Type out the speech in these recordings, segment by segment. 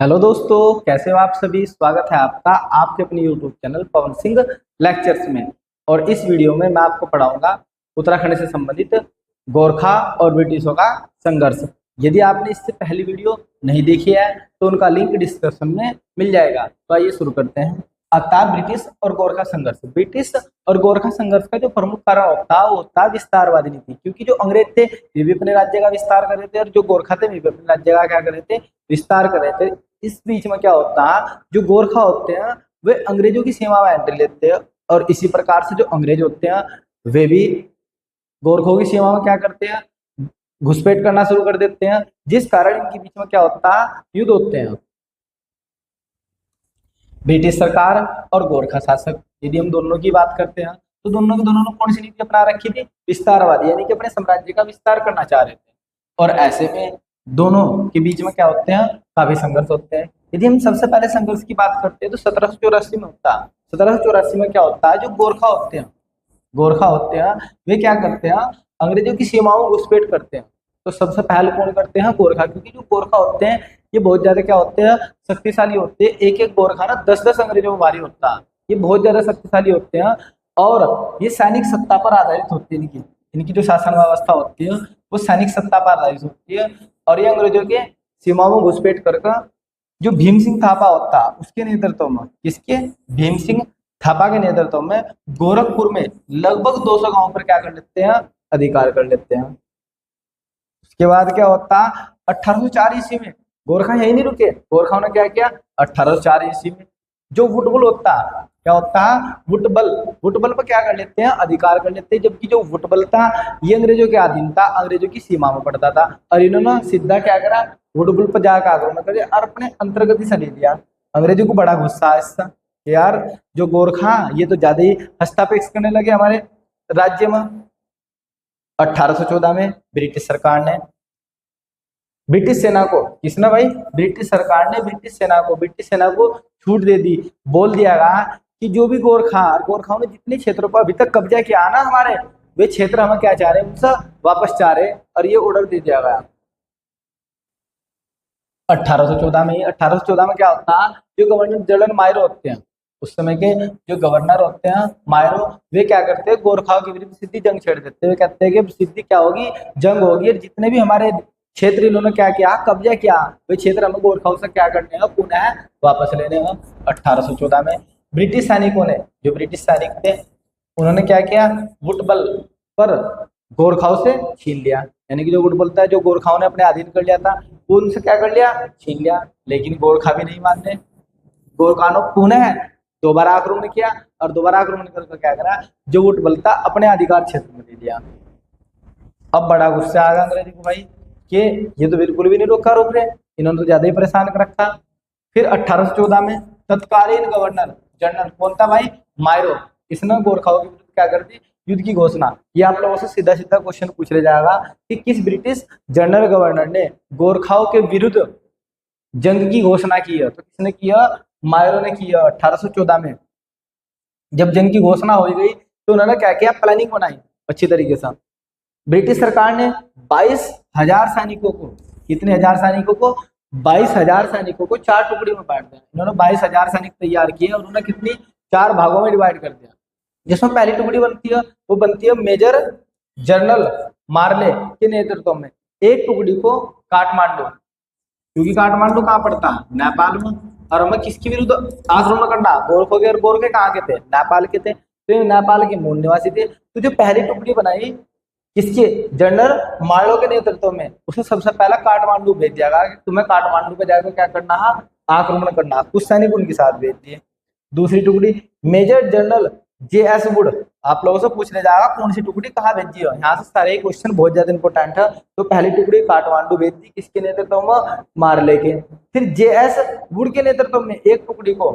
Hello दोस्तों, कैसे हो आप सभी। स्वागत है आपका आपके अपने YouTube channel Pawan Singh lectures में। और इस वीडियो में मैं आपको पढ़ाऊंगा उत्तराखंड से संबंधित गोरखा और ब्रिटिशों का संघर्ष। यदि आपने इससे पहली वीडियो नहीं देखी है तो उनका लिंक डिस्क्रिप्शन में मिल जाएगा। तो आइए शुरू करते हैं। अतः ब्रिटिश और गोरखा संघर्ष। ब्रिटिश और गोरखा संघर्ष का जो प्रमुख कारण होता वो होता विस्तारवादी नीति, क्योंकि जो अंग्रेज थे वे भी अपने राज्य का विस्तार कर रहे थे और जो गोरखा थे वे भी अपने राज्य का क्या कर रहे थे, विस्तार कर रहे थे। इस बीच में क्या होता है, जो गोरखा होते हैं वे अंग्रेजों की सीमा में एंट्री लेते हैं और इसी प्रकार से जो अंग्रेज होते हैं वे भी गोरखों की सीमा में क्या करते हैं, घुसपैठ करना शुरू कर देते हैं, जिस कारण इनके बीच में क्या होता है, युद्ध होते हैं। ब्रिटिश सरकार और गोरखा शासक, यदि हम दोनों की बात करते हैं तो दोनों ने कौन सी नीति अपना रखी थी, विस्तारवादी, यानी कि अपने साम्राज्य का विस्तार करना चाह रहे थे। और ऐसे में दोनों के बीच में क्या होते हैं, काफी संघर्ष होते हैं। यदि हम सबसे पहले संघर्ष की बात करते हैं तो 1784 में होता है। 1784 में क्या होता है, जो गोरखा होते हैं वे क्या करते हैं, अंग्रेजों की सीमाओं में घुसपैठ करते हैं। तो सबसे पहले कौन करते हैं, गोरखा, क्योंकि जो गोरखा होते हैं ये बहुत ज्यादा क्या होते हैं, शक्तिशाली होते हैं। एक एक गोरखा ना 10-10 अंग्रेजों में भारी होता है। ये बहुत ज्यादा शक्तिशाली होते हैं और ये सैनिक सत्ता पर आधारित होती है। इनकी इनकी जो शासन व्यवस्था होती है वो सैनिक सत्ता पर आधारित होती है। और ये अंग्रेजों के सीमाओं में घुसपैठ कर जो भीम सिंह थापा होता उसके नेतृत्व में, किसके, भीम सिंह थापा के नेतृत्व में गोरखपुर में लगभग 200 गांवों पर क्या कर लेते हैं, अधिकार कर लेते हैं। उसके बाद क्या होता, 1804 ईस्वी में गोरखा यही नहीं रुके, गोरखाओं ने क्या किया, 1804 ईस्वी में जो वुटबल होता क्या होता है, वुटबल पर क्या कर लेते हैं, अधिकार कर लेते हैं। जबकि जो वुटबल था ये अंग्रेजों के अधीन था, अंग्रेजों की सीमा में पड़ता था। और इन्होंने सीधा क्या करा, वुटबल पर जाकर आक्रमण कर दिया और अपने अंतर्गत ही सली दिया। अंग्रेजों को बड़ा गुस्सा है इससे, यार जो गोरखा ये तो ज्यादा ही हस्तक्षेप करने लगे हमारे राज्य में। 1814 में ब्रिटिश सरकार ने ब्रिटिश सेना को, किसने भाई, ब्रिटिश सरकार ने ब्रिटिश सेना को छूट दे दी। बोल दिया गया कि जो भी गोरखाओं ने जितने क्षेत्रों पर अभी तक कब्जा किया ना हमारे, वे क्षेत्र हमें क्या चाह रहे हैं, उनसे वापस चाह रहे हैं। और ये ऑर्डर दे दिया गया 1814 में। 1814 में क्या होता है, जो गवर्नर जनरल मायरो होते हैं, उस समय के जो गवर्नर होते हैं मायरो, वे क्या करते हैं, गोरखाओं के विरुद्ध सीधी जंग छेड़ देते हैं। वे कहते हैं कि सीधी क्या होगी, जंग होगी। जितने भी हमारे क्षेत्र इन्होंने क्या किया, कब्जा किया, वे क्षेत्र हमें गोरखाओं से क्या करने हैं, पुनः वापस लेने हैं। 1814 में ब्रिटिश सैनिकों ने, जो ब्रिटिश सैनिक थे उन्होंने क्या किया, वुटबल पर गोरखाओं से छीन लिया। यानी कि जो वुटबल था जो गोरखाओं ने अपने अधीन कर लिया था वो उनसे क्या कर लिया, छीन लिया। लेकिन गोरखा भी नहीं मानते, गोरखा ने पुनः दोबारा आक्रमण किया और दोबारा आक्रमण करके क्या करा, जो वुटबल था अपने अधिकार क्षेत्र में दे दिया। अब बड़ा गुस्सा आ गया अंग्रेजी को भाई कि ये तो बिल्कुल भी नहीं रोक रहे, इन्होंने तो ज्यादा ही परेशान कर रखा। फिर 1814 में तत्कालीन गवर्नर जनरल कौन था भाई, मायरो, इसने गोरखाओं के विरुद्ध क्या कर दी, युद्ध की घोषणा। ये आप लोगों से सीधा सीधा क्वेश्चन पूछ ले जाएगा कि किस ब्रिटिश जनरल गवर्नर ने गोरखाओं के विरुद्ध जंग की घोषणा की है, तो किसने किया, मायरो ने किया 1814 में। जब जंग की घोषणा हो गई तो उन्होंने क्या किया, प्लानिंग बनाई अच्छी तरीके से। ब्रिटिश सरकार ने 22,000 सैनिकों को, कितने हजार सैनिकों को, 22,000 सैनिकों को 4 टुकड़ी में बांट दिया। इन्होंने 22,000 सैनिक तैयार किए और उन्होंने कितनी, 4 भागों में डिवाइड कर दिया। जिसमें पहली टुकड़ी बनती है वो बनती है मेजर जनरल मार्ले के नेतृत्व में। एक टुकड़ी को काठमांडू, क्योंकि काठमांडू कहाँ पड़ता है, नेपाल में, और हमें किसके विरुद्ध आक्रमण करना, गोरखों के। और गोरखे कहाँ के थे, नेपाल के थे, तो ये नेपाल के मूल निवासी थे। तो जो पहली टुकड़ी बनाई किसके, जनरल मार्लो के नेतृत्व में, उसे सबसे पहला काठमांडू भेज दिया गया कि तुम्हें काठमांडू पे जाकर क्या करना है, आक्रमण करना। कुछ सैनिक उनके साथ भेज दिए। दूसरी टुकड़ी मेजर जनरल JS वुड, आप लोगों से पूछने जाएगा कौन सी टुकड़ी कहाँ भेजी है, यहाँ से सारे क्वेश्चन बहुत ज्यादा इंपॉर्टेंट है। तो पहली टुकड़ी काठमांडू भेज दी, किसके नेतृत्व में, मार्ले के। फिर JS वुड के नेतृत्व में एक टुकड़ी को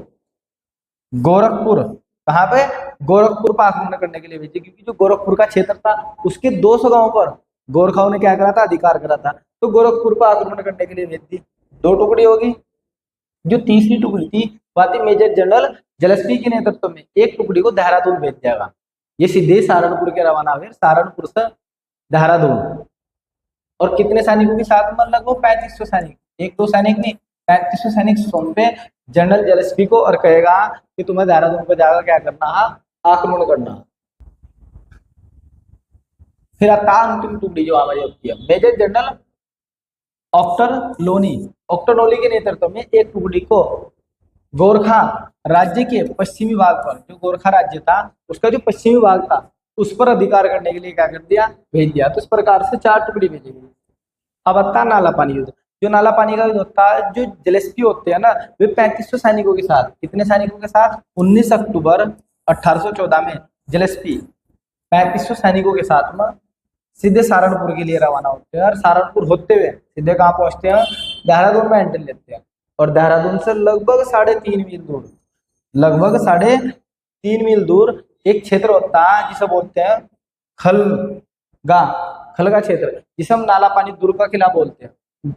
गोरखपुर, कहाँ पे, गोरखपुर पर आक्रमण करने के लिए भेजी, क्योंकि जो गोरखपुर का क्षेत्र था उसके 200 गांवों पर गोरखाओं ने क्या करा था, अधिकार करा था। तो गोरखपुर पर आक्रमण करने के लिए भेज दी। 2 टुकड़ी होगी। जो तीसरी टुकड़ी थी वह थी मेजर जनरल जलस्पी के नेतृत्व में। एक टुकड़ी को देहरादून भेज दिया। ये सीधे सहारनपुर के रवाना हुए, सहारनपुर से देहरादून। और कितने सैनिकों के साथ में, लगभग 3500 सैनिक, 1-2 सैनिक नहीं, 3500 सैनिक सौंपे जनरल जेलेस्पी को और कहेगा कि तुम्हें देहरादून पर जाकर क्या करना है, आक्रमण करना। फिर आता अंतिम टुकड़ी जो हमारी होती है मेजर जनरल ऑक्टरनोली के नेतृत्व में एक टुकड़ी को गोरखा राज्य के पश्चिमी भाग पर, जो गोरखा राज्य था उसका जो पश्चिमी भाग था उस पर अधिकार करने के लिए क्या कर दिया, भेज दिया। तो इस प्रकार से 4 टुकड़ी भेजी गई। अब आता है नाला पानी युद्ध। जो नाला पानी का युद्ध होता है, जो जेलेस्पी होते हैं ना, वे 3500 सैनिकों के साथ, कितने सैनिकों के साथ, 19 अक्टूबर 1814 में जेलेस्पी 3500 सैनिकों के साथ में सीधे सहारनपुर के लिए रवाना होते हैं। और सहारनपुर होते हुए सीधे कहाँ पहुंचते हैं, देहरादून में एंट्री लेते हैं। और देहरादून से लगभग 3.5 मील दूर, लगभग 3.5 मील दूर एक क्षेत्र होता है जिसे बोलते हैं खलगा क्षेत्र, जिसे हम नाला पानी दुर्ग का किला बोलते हैं।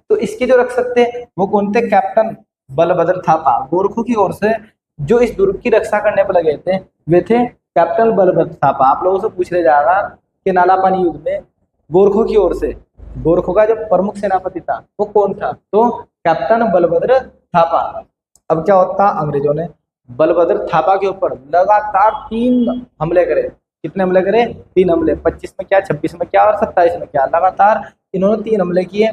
तो इसके जो रक्षक थे वो कौन थे, कैप्टन बलभद्र थापा। गोरखों की ओर से जो इस दुर्ग की रक्षा करने पर लगे थे वे थे कैप्टन बलभद्र थापा। आप लोगों से पूछ रहे जाएगा कि नाला पानी युद्ध में गोरखों की ओर से गोरखों का जो प्रमुख सेनापति था वो कौन था, तो कैप्टन बलभद्र थापा। अब क्या होता, अंग्रेजों ने बलभद्र थापा के ऊपर लगातार 3 हमले करे। कितने हमले करे, 3 हमले। 25 में क्या, 26 में क्या और 27 में क्या, लगातार इन्होंने 3 हमले किए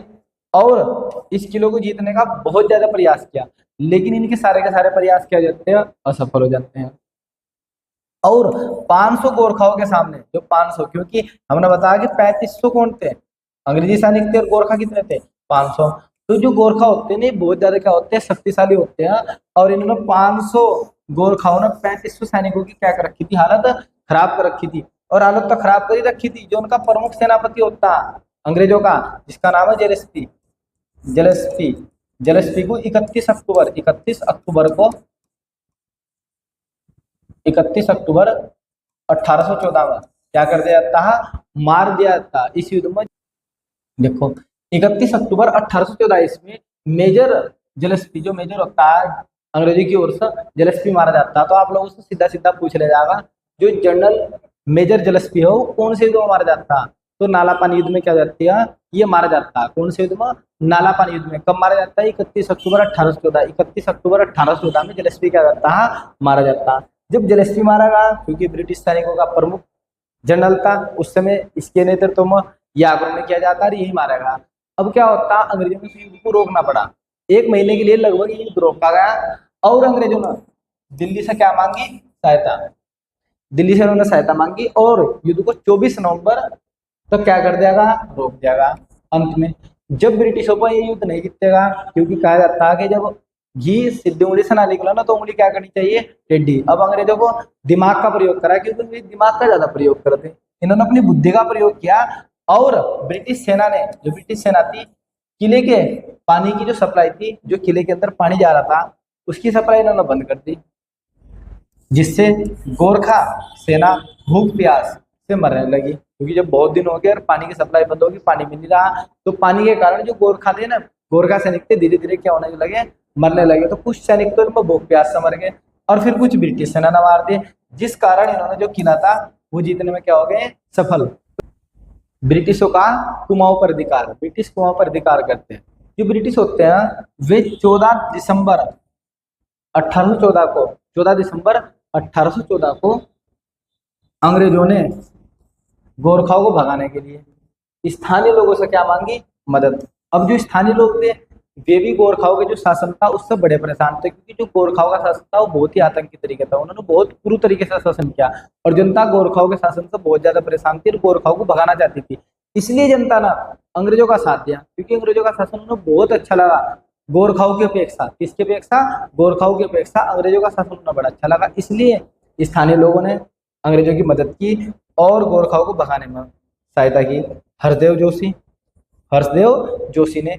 और इस किलो को जीतने का बहुत ज्यादा प्रयास किया। लेकिन इनके सारे के सारे प्रयास क्या जाते हैं, असफल हो जाते हैं। और 500 गोरखाओं के सामने, जो 500, क्योंकि हमने बताया कि 3500 कौन थे, अंग्रेजी सैनिक थे, और गोरखा कितने थे, 500। तो जो गोरखा होते हैं नहीं, बहुत ज्यादा क्या होते हैं, शक्तिशाली होते हैं। और इन्होंने 500 गोरखाओं ने 3500 सैनिकों की क्या कर रखी थी, हालत खराब कर रखी थी। और हालत तो खराब कर ही रखी थी। जो उनका प्रमुख सेनापति होता अंग्रेजों का, जिसका नाम है जेलेस्पी को 31 अक्टूबर को 31 अक्टूबर 1814 में क्या कर दिया था, मार दिया था इस युद्ध में। देखो 31 अक्टूबर 1814 ईस्वी मेजर जेलेस्पी, जो मेजर होता है अंग्रेजी की ओर से, जेलेस्पी मारा जाता है। तो आप लोगों से सीधा सीधा पूछ ले जाएगा जो जनरल मेजर जेलेस्पी हो कौन से युद्ध में मारा जाता है, तो नाला पानी युद्ध में क्या जाती है, ये मारा जाता है। कौन से युद्ध में, नाला पानी युद्ध में। कब मारा जाता है, 31 अक्टूबर 1814। 31 अक्टूबर 1814 में जेलेस्पी क्या जाता है, मारा जाता है। जब जेलेस्पी मारा गया, क्योंकि ब्रिटिश सैनिकों का प्रमुख जनरल था उस समय, इसके नेतृत्व में यह आक्रमण किया जाता है, यही मारा गया। अब क्या होता, अंग्रेजों को युद्ध को रोकना पड़ा। 1 महीने के लिए लगभग ये युद्ध रोका गया। और अंग्रेजों ने दिल्ली से क्या मांगी, सहायता। दिल्ली से उन्होंने सहायता मांगी और युद्ध को 24 नवंबर तक क्या कर दिया गया, रोक दिया गया। अंत में जब ब्रिटिशों पर ये युद्ध नहीं जीतेगा, क्योंकि कहा जाता है कि जब घी सीधी उंगली से ना निकला ना, तो उंगली क्या करनी चाहिए, टेढ़ी। अब अंग्रेजों को दिमाग का प्रयोग करा, क्योंकि वे दिमाग का ज्यादा प्रयोग करते, इन्होंने अपनी बुद्धि का प्रयोग किया। और ब्रिटिश सेना ने, जो ब्रिटिश सेना थी, किले के पानी की जो सप्लाई थी, जो किले के अंदर पानी जा रहा था, उसकी सप्लाई इन्होंने बंद कर दी, जिससे गोरखा सेना भूख प्यास से मरने लगी। क्योंकि जब बहुत दिन हो गए और पानी की सप्लाई बंद होगी, पानी मिल नहीं रहा, तो पानी के कारण जो गोरखा थे ना, गोरखा सैनिक थे, धीरे धीरे क्या होने लगे, मरने लगे। तो कुछ सैनिक तो इनमें भूख प्यास से मर गए और फिर कुछ ब्रिटिश सेना ने मार दिए, जिस कारण इन्होंने जो किला था वो जीतने में क्या हो गए, सफल। ब्रिटिशों का कुमाऊं पर अधिकार, ब्रिटिश कुमाऊं पर अधिकार करते हैं। जो ब्रिटिश होते हैं वे 14 दिसंबर 1814 को अंग्रेजों ने गोरखाओं को भगाने के लिए स्थानीय लोगों से क्या मांगी, मदद। अब जो स्थानीय लोग थे वे भी गोरखाओं के जो शासन था उससे बड़े परेशान थे, क्योंकि जो गोरखाओं का शासन था वो बहुत ही आतंकी तरीके था। उन्होंने बहुत क्रूर तरीके से शासन किया और जनता गोरखाओं के शासन से बहुत ज्यादा परेशान थी और गोरखाओं को भगाना चाहती थी। इसलिए जनता ने अंग्रेजों का साथ दिया, क्योंकि अंग्रेजों का शासन उन्हें बहुत अच्छा लगा गोरखाओं की अपेक्षा। किसकी अपेक्षा, गोरखाओं की अपेक्षा अंग्रेजों का शासन उन्हें बड़ा अच्छा लगा। इसलिए स्थानीय लोगों ने अंग्रेजों की मदद की और गोरखाओं को भगाने में सहायता की। हर्षदेव जोशी ने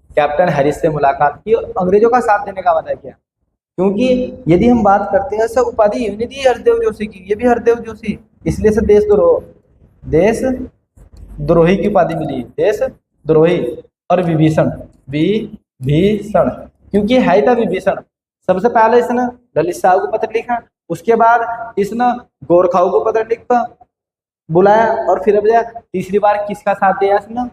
कैप्टन हैरिस से मुलाकात की और अंग्रेजों का साथ देने का वादा किया। क्योंकि यदि हम बात करते हैं, सब उपाधि ये नहीं दी हर्षदेव जोशी की, ये भी हर्षदेव जोशी, इसलिए से देशद्रोही की उपाधि मिली, देशद्रोही। और विभीषण, क्योंकि है था विभीषण। सबसे पहले इसने ललित साहू को पत्र लिखा, उसके बाद इसने गोरखाओं को पत्र लिखा बुलाया, और फिर अब तीसरी बार किसका साथ दिया इसने,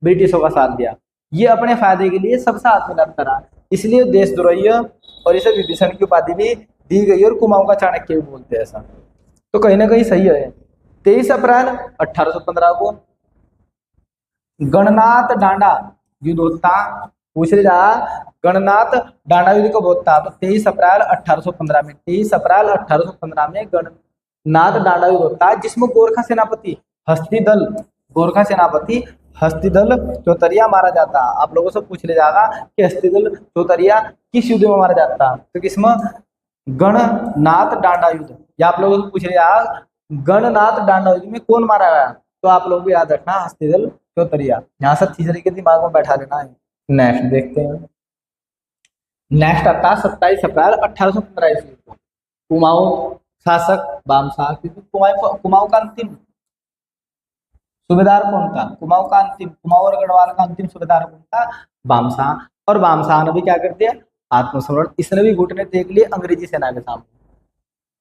ब्रिटिशों का साथ दिया। ये अपने फायदे के लिए सब साथ में लड़ता रहा। इसलिए देशद्रोही और इसे विभीषण की उपाधि भी दी गई और कुमाऊं का चाणक्य भी बोलते हैं ऐसा। तो कहीं ना कहीं सही है। 23 अप्रैल 1815 को गणनाथ डांडा युद्ध होता, पूछ लिया गणनाथ डांडा युद्ध कब होता, तो 23 अप्रैल 1815 में। 23 अप्रैल 1815 में गणनाथ डांडा युद्ध होता है, जिसमें गोरखा सेनापति हस्तिदल, गोरखा सेनापति हस्तिदल चौतरिया मारा जाता। आप लोगों से पूछ ले जाएगा कि हस्तिदल चौतरिया किस युद्ध में मारा जाता, तो किसमें, गणनाथ डांडा युद्ध। या आप लोगों से पूछ लिया गणनाथ डांडा युद्ध में कौन मारा गया, तो आप लोगों को याद रखना हस्तिदल चौतरिया। यहाँ सब चीजें के दिमाग में बैठा लेना है। नेक्स्ट देखते हैं। नेक्स्ट आता है 27 अप्रैल 1815 ईस्वी को कुमाऊं शासक बामशाह, क्योंकि कुमाऊं का अंतिम सूबेदार कौन था, कुमाऊं का अंतिम, कुमाऊं और गढ़वाल का अंतिम सूबेदार कौन था, बामशाह। और बामशाह ने भी क्या कर दिया, आत्मसमर्पण। इसने भी घुटने टेक लिए अंग्रेजी सेना के सामने।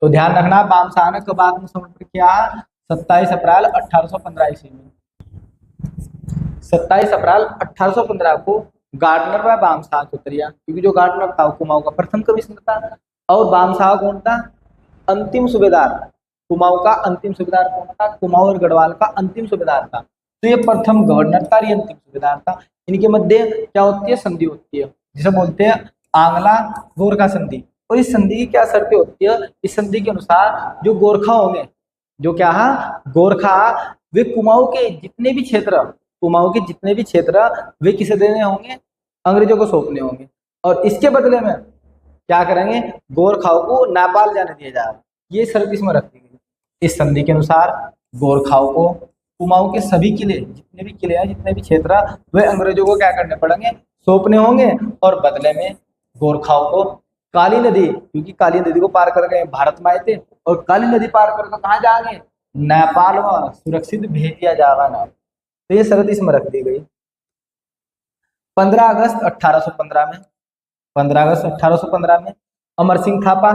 तो ध्यान रखना बामशाह ने कब आत्मसमर्पण किया, 27 अप्रैल 1815 ईस्वी में। 27 अप्रैल 1815 को गार्डनर व बामशाह चौतरिया, क्योंकि जो गार्डनर था कुमाऊं का प्रथम कमिश्नर था, और बामशाह कौन था, अंतिम सूबेदार। कुमाऊं का अंतिम सूबेदार कौन था, कुमाऊं और गढ़वाल का अंतिम सूबेदार था। तो ये प्रथम गवर्नर था, ये अंतिम सूबेदार था। इनके मध्य क्या होती है, संधि होती है, जिसे बोलते हैं आंगला गोरखा संधि। और इस संधि की क्या शर्तें होती है, इस संधि के अनुसार जो गोरखा होंगे, जो क्या है गोरखा, वे कुमाऊं के जितने भी क्षेत्र, कुमाऊं के जितने भी क्षेत्र वे किसे देने होंगे, अंग्रेजों को सौंपने होंगे। और इसके बदले में क्या करेंगे, गोरखाओं को नेपाल जाने दिया जाएगा। ये शर्त इसमें रखी गई। इस संधि के अनुसार गोरखाओं को कुमाऊं के सभी किले, जितने भी किले हैं, जितने भी क्षेत्र, वे अंग्रेजों को क्या करने पड़ेंगे, सौंपने होंगे। और बदले में गोरखाओं को काली नदी, क्योंकि काली नदी को पार करके भारत में आए थे, और काली नदी पार करके कहाँ जाएंगे, नेपाल में सुरक्षित भेज दिया जाएगा ना। तो ये शर्त इसमें रख दी गई। 15 अगस्त 1815 में, 15 अगस्त 1815 में अमर सिंह थापा,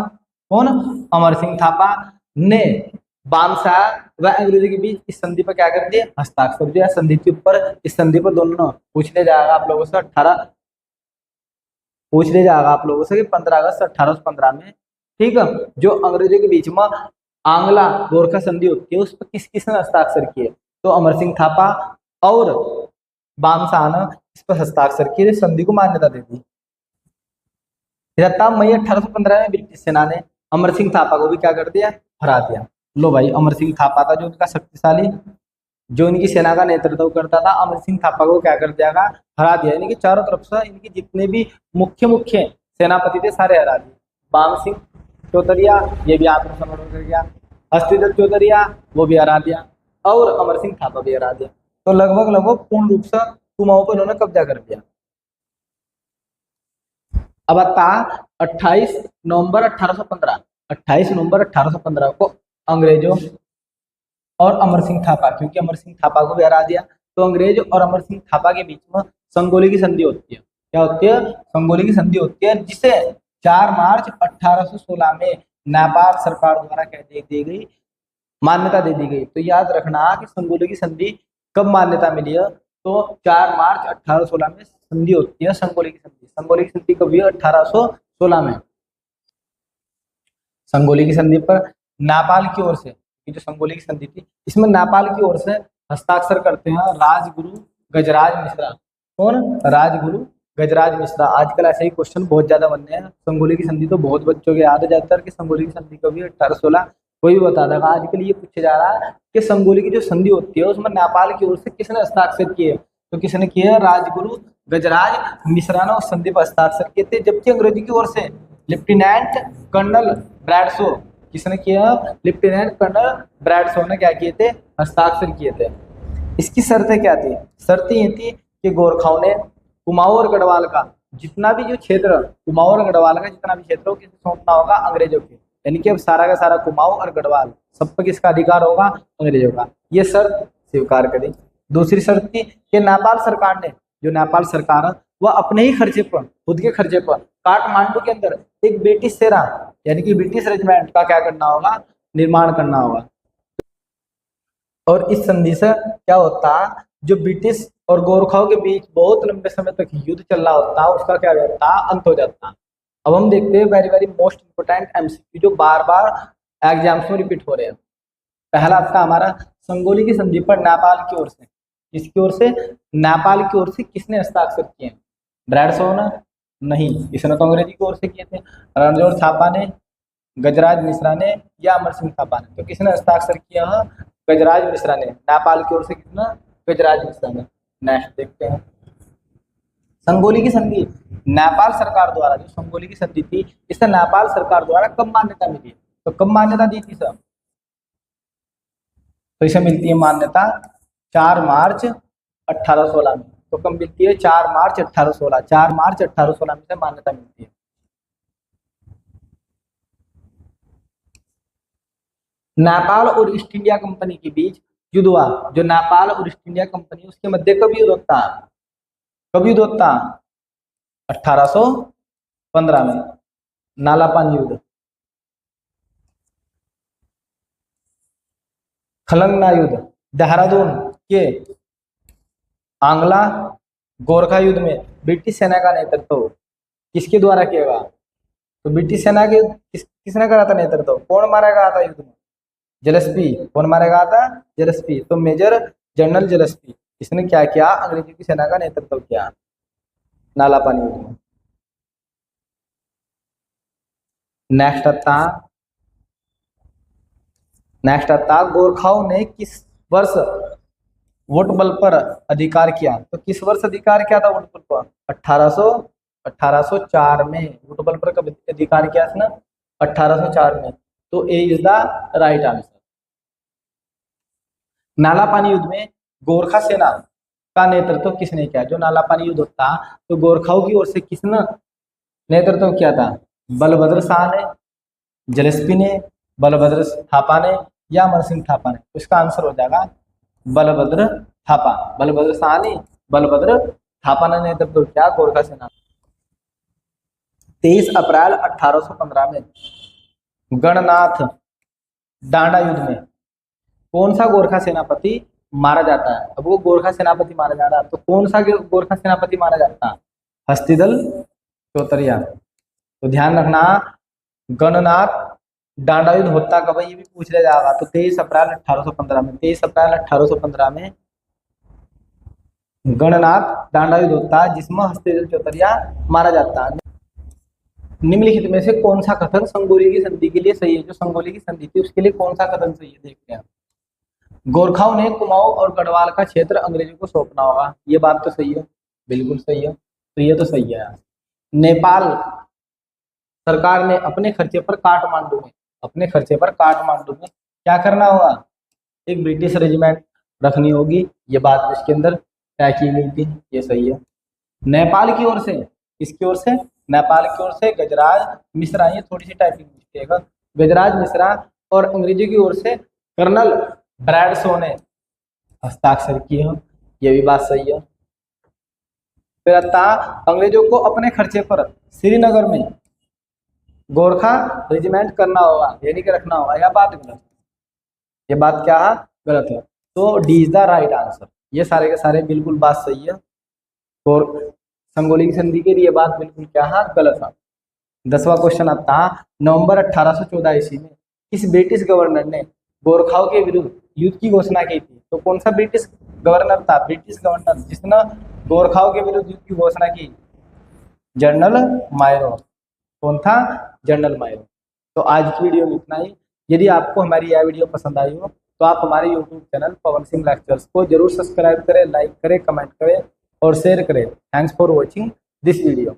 कौन, अमर सिंह थापा ने बामशाह व अंग्रेजों के बीच इस संधि पर क्या कर दिया, हस्ताक्षर दिया। संधि के ऊपर, इस संधि पर दोनों पूछने जाएगा आप लोगों से, 15 अगस्त 1815 में, ठीक है, जो अंग्रेजों के बीच में आंगला गोरखा संधि होती है, उस पर किस किसने हस्ताक्षर किए, तो अमर सिंह थापा और बामशाह ने इस पर हस्ताक्षर किए, संधि को मान्यता दे दी। 13 मई 1815 में ब्रिटिश सेना ने अमर सिंह थापा को भी क्या कर दिया, हरा दिया। लो भाई, अमर सिंह थापा था जो उनका शक्तिशाली, जो इनकी सेना का नेतृत्व करता था, अमर सिंह थापा को क्या कर दिया, हरा दिया। यानी कि चारों तरफ से इनके जितने भी मुख्य सेनापति थे सारे हरा दिए। बाम सिंह चौतरिया ये भी आत्मसमर्पण कर गया, हस्तिदल चौतरिया वो भी हरा दिया, और अमर सिंह थापा भी हरा दिया। तो लगभग पूर्ण रूप से कुमाऊं पर उन्होंने कब्जा कर लिया। अब आता 28 नवंबर 1815, 28 नवंबर 1815 को अंग्रेजों और अमर सिंह थापा, क्योंकि अमर सिंह थापा को भी हरा दिया, तो अंग्रेज और अमर सिंह थापा के बीच में संगोली की संधि होती है। क्या होती है, संगोली की संधि होती है, जिसे 4 मार्च 1816 में नेपाल सरकार द्वारा कह दी गई, मान्यता दे दी गई। तो याद रखना कि संगोली की संधि कब मान्यता मिली है, तो 4 मार्च 1816 में संधि होती है संगोली की संधि। संगोली की संधि कब हुई, 1816 में। संगोली की संधि पर नेपाल की ओर से, जो संगोली की संधि थी, इसमें नेपाल की ओर से हस्ताक्षर करते हैं राजगुरु गजराज मिश्रा। कौन, राजगुरु गजराज मिश्रा। आजकल ऐसे ही क्वेश्चन बहुत ज्यादा बनते हैं। संगोली की संधि तो बहुत बच्चों के याद है ज्यादातर कि संगोली की संधि कभी 1816, कोई भी बता देगा। आजकल ये पूछा जा रहा है कि संगोली की जो संधि होती है उसमें नेपाल की ओर से किसने हस्ताक्षर किए, तो किसने किए, राजगुरु गजराज मिश्रा ने उस संधि पर हस्ताक्षर किए थे। जबकि अंग्रेजी की ओर से लेफ्टिनेंट कर्नल ब्रैडशो, किसने किया, लेफ्टिनेंट कर्नल ब्रैडशो ने क्या किए थे, हस्ताक्षर किए थे। इसकी शर्तें क्या थी, शर्तें ये थी कि गोरखाओं ने कुमाऊं और गढ़वाल का जितना भी जो क्षेत्र, कुमाऊं और गढ़वाल का जितना भी क्षेत्र हो किसे सौंपना होगा, अंग्रेजों के। यानी कि अब सारा का सारा कुमाऊं और गढ़वाल सब पर किसका अधिकार होगा, अंग्रेजों का। ये शर्त स्वीकार करी। दूसरी शर्त थी कि नेपाल सरकार ने, जो नेपाल सरकार है वह अपने ही खर्चे पर, खुद के खर्चे पर काठमांडू के अंदर एक ब्रिटिश सेना यानी कि ब्रिटिश रेजिमेंट का क्या करना होगा, निर्माण करना होगा। और इस संधि से क्या होता, जो ब्रिटिश और गोरखाओं के बीच बहुत लंबे समय तक युद्ध चल रहा होता, उसका क्या रहता, अंत हो जाता। अब हम देखते हैं very very most important MCQ जो बार बार एग्जाम्स में रिपीट हो रहे हैं। पहला आपका हमारा संगोली की संधि पर नेपाल की ओर से, किसकी ओर से, नेपाल की ओर से किसने हस्ताक्षर किए? ब्रैडसो ने? नहीं, इसने तो अंग्रेजी की ओर से किए थे। रणजोड़ थापा ने, गजराज मिश्रा ने, या अमर सिंह थापा ने? तो किसने हस्ताक्षर किया? गजराज मिश्रा ने। नेपाल की ओर से किसने? गजराज मिश्रा ने। नेक्स्ट देखते हैं, संगोली की संधि नेपाल सरकार द्वारा, जो संगोली की संधि थी इसे नेपाल सरकार द्वारा कब मान्यता मिली? तो कब मान्यता दी थी सर? तो इसे मिलती है मान्यता 4 मार्च 1816 में। तो कब मिलती है? 4 मार्च 1816। 4 मार्च 1816 में से मान्यता मिलती है। नेपाल और ईस्ट इंडिया कंपनी के बीच युद्ध हुआ। जो नेपाल और ईस्ट इंडिया कंपनी उसके मध्य कब युद्ध होता? कब युद्ध होता? 1815 में, नालापानी युद्ध। खलंगना युद्ध देहरादून के आंगला गोरखा युद्ध में ब्रिटिश सेना का नेतृत्व किसके द्वारा किया गया? तो ब्रिटिश सेना के किसने करा था नेतृत्व? कौन मारा गया था युद्ध में? जिलेस्पी। कौन मारा गया था? जिलेस्पी। तो मेजर जनरल जिलेस्पी, इसने क्या किया? अंग्रेजी की सेना का नेतृत्व किया नालापानी युद्ध में। नेक्स्ट आता गोरखाओं ने किस वर्ष वोट बल पर अधिकार किया? तो किस वर्ष अधिकार किया था वोट बल पर? 1804 में वोट बल पर कब अधिकार किया था ना? 1804 में। तो A is the right answer. Nalapani युद्ध में गोरखा सेना का नेतृत्व किसने किया? जो नालापानी युद्ध था तो गोरखाओं की ओर से किसने नेतृत्व किया था? बलभद्र शाह ने, जिलेस्पी ने, बलभद्र थापा ने, या अमर सिंह थापा ने? तो इसका आंसर हो जाएगा बलभद्र थापा। बलभद्र शाह ने, बलभद्र थापा ने नेतृत्व किया गोरखा सेना। 23 अप्रैल 1815 में गणनाथ डांडा युद्ध में कौन सा गोरखा सेनापति मारा जाता है? अब वो गोरखा सेनापति मारा जा रहा है तो कौन सा गोरखा सेनापति मारा जाता है? हस्तिदल चौतरिया। तो ध्यान रखना, गणनाथ डांडा युद्ध होता कब है ये भी पूछ लिया जाएगा। तो 23 अप्रैल 1815 में, 23 अप्रैल 1815 में गणनाथ डांडा युद्ध होता है जिसमें हस्तिदल चौतरिया मारा जाता है। निम्नलिखित में से कौन सा कथन संगोली की संधि के लिए सही है? जो संगोली की संधि थी उसके लिए कौन सा कथन सही है देखते हैं। गोरखाओं ने कुमाऊं और गढ़वाल का क्षेत्र अंग्रेजों को सौंपना होगा, ये बात तो सही है, बिल्कुल सही है। तो ये तो सही है। नेपाल सरकार ने अपने खर्चे पर काठमांडू में क्या करना होगा? एक ब्रिटिश रेजिमेंट रखनी होगी, ये बात इसके अंदर तय की गई थी, ये सही है। नेपाल की ओर से, किसकी ओर से? नेपाल की ओर से गजराज मिश्रा, ये थोड़ी सी टाइपिंग मिस्टेक है, गजराज मिश्रा, और अंग्रेजी की ओर से कर्नल ब्रैडसो ने हस्ताक्षर किए हैं, ये भी बात सही है। फिर आता अंग्रेजों को अपने खर्चे पर श्रीनगर में गोरखा रेजिमेंट करना होगा, यानी कि रखना होगा, यह बात गलत है। ये बात क्या है? गलत है। तो D is the right answer. ये सारे के सारे बिल्कुल बात सही है। और संगोली की संधि के लिए बात बिल्कुल क्या है? गलत है। 10वां क्वेश्चन आता है, नवंबर 1814 ईस्वी में किस ब्रिटिश गवर्नर ने गोरखाओं के विरुद्ध युद्ध की घोषणा की थी? तो कौन सा ब्रिटिश गवर्नर था? ब्रिटिश गवर्नर जिसने गोरखाओं के विरुद्ध युद्ध की घोषणा की? General Miro. कौन था? General Miro. तो आज की वीडियो में इतना ही। यदि आपको हमारी यह वीडियो पसंद आई हो तो आप हमारे YouTube channel Pawan Singh lectures को जरूर सब्सक्राइब करें, लाइक करें, कमेंट करें और शेयर करें। Thanks for watching this video.